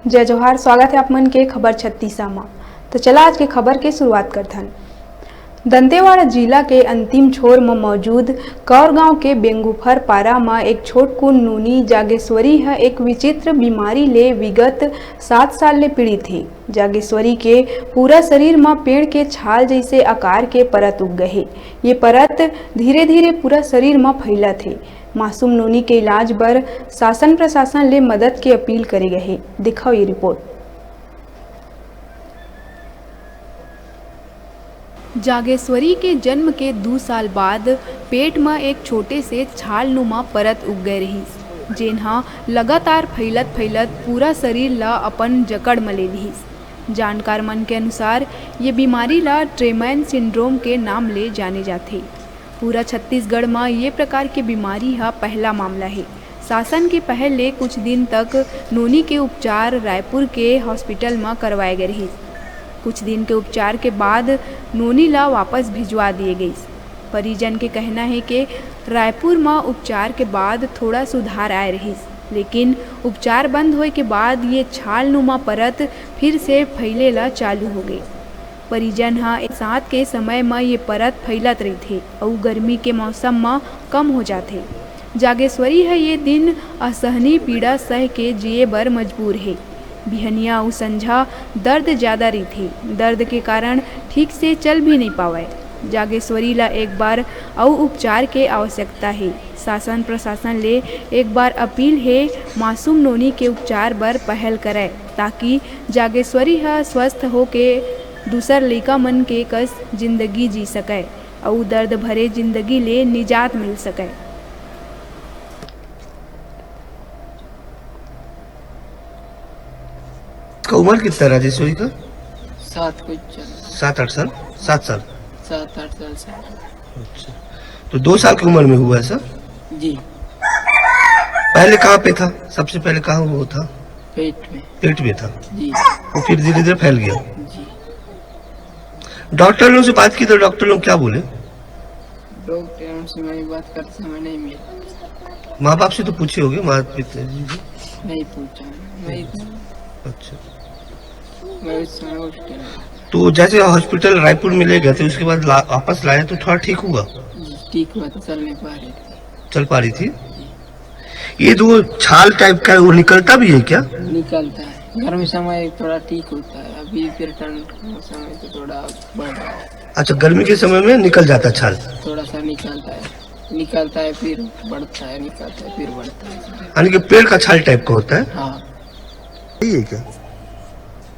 जय जोहार। स्वागत है आप मन के खबर 36 में। तो चला आज के खबर के शुरुआत करथन। दंतेवाड़ा जिला के अंतिम छोर में मौजूद कौर गांव के बेंगुफर पारा में एक छोटकुन नूनी जागेश्वरी है एक विचित्र बीमारी ले विगत 7 साल ले पीड़ित थी। जागेश्वरी के पूरा शरीर में पेड़ के छाल जैसे आकार के परत उग गए। ये परत धीरे धीरे पूरा शरीर में फैला थे। मासूम नूनी के इलाज बर शासन प्रशासन ले मदद की अपील करे गए। दिखाओ ये रिपोर्ट। जागेश्वरी के जन्म के 2 साल बाद पेट में एक छोटे से छाल नुमा परत उग गए रही, जेन्हा लगातार फैलत फैलत पूरा शरीर ला अपन जकड़ में ले लिहिस। जानकार मन के अनुसार ये बीमारी ला ट्रेमैन सिंड्रोम के नाम ले जाने जाते। पूरा छत्तीसगढ़ में ये प्रकार की बीमारी का पहला मामला है। शासन के पहले कुछ दिन तक नूनी के उपचार रायपुर के हॉस्पिटल में करवाए गए रहे। कुछ दिन के उपचार के बाद नूनी ला वापस भिजवा दिए गई। परिजन के कहना है कि रायपुर में उपचार के बाद थोड़ा सुधार आए रही, लेकिन उपचार बंद होए के बाद ये छाल नुमा परत फिर से फैले ला चालू हो गई। परिजन हाँ साथ के समय में ये परत फैलत रही थे और गर्मी के मौसम में कम हो जाते। जागेश्वरी है ये दिन असहनीय पीड़ा सह के जिए बर मजबूर है। बिहनिया और संझा दर्द ज़्यादा रही थी। दर्द के कारण ठीक से चल भी नहीं पावे। जागेश्वरी ला एक बार और उपचार के आवश्यकता है। शासन प्रशासन ले एक बार अपील है मासूम नूनी के उपचार बर पहल करे, ताकि जागेश्वरी है स्वस्थ हो के दूसर लड़का मन के कस जिंदगी जी सके और दर्द भरे जिंदगी ले निजात मिल सके। उम्र कितना राजेश्वरी का? 7-8 साल। अच्छा, तो 2 साल की उम्र में हुआ ऐसा? जी। पहले कहाँ पे था? सबसे पहले कहाँ वो था? पेट में था जी। वो फिर धीरे धीरे फैल गया जी। डॉक्टर लोगों से बात की तो डॉक्टर लोग क्या बोले? डॉक्टर से मैं बात करते समय नहीं मिला। माँ बाप से तो पूछे होगे? माँ पिता जी नहीं पूछा मैं। अच्छा, मैं उस समय हॉस्टल में। तो जैसे हॉस्पिटल रायपुर में ले गए थे उसके बाद वापस लाए तो थोड़ा ठीक हुआ? ठीक हुआ तो चल नहीं पा रही थी। चल पा रही थी। ये दो छाल टाइप का वो निकलता भी है क्या? निकलता है। गर्मी समय थोड़ा ठीक होता है, अभी फिर ठंड समय तो थोड़ा बढ़ रहा है। अच्छा, गर्मी के समय में निकल जाता छाल? थोड़ा सा निकलता है फिर बढ़ता है, निकलता है फिर बढ़ता है। यानी कि पेड़ का छाल टाइप का होता है? हाँ। यही है क्या?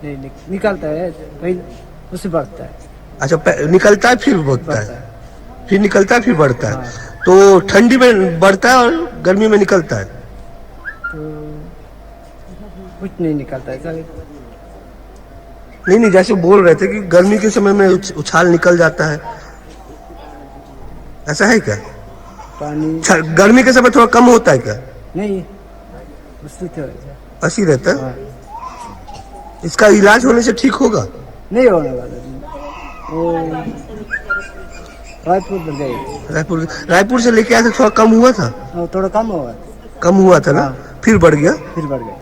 नहीं निकलता है फिर उससे बढ़ता है। अच्छा, निकलता है फिर बढ़ता है, फिर निकलता है फिर बढ़ता है। हाँ। तो ठंडी में बढ़ता है और गर्मी में निकलता है? तो कुछ नहीं निकलता है सर। नहीं, जैसे बोल रहे थे कि गर्मी के समय में उछाल निकल जाता है, ऐसा है क्या? पानी गर्मी के समय थोड़ा कम होता है क्या? नहीं उससे तो ऐसी रहता है। हाँ। इसका इलाज होने से ठीक होगा? नहीं होने वाला। वो रायपुर में गए। रायपुर से लेके आए थे, थोड़ा कम हुआ था? थोड़ा कम कम हुआ था ना? हाँ। फिर बढ़ गया? फिर बढ़ गए।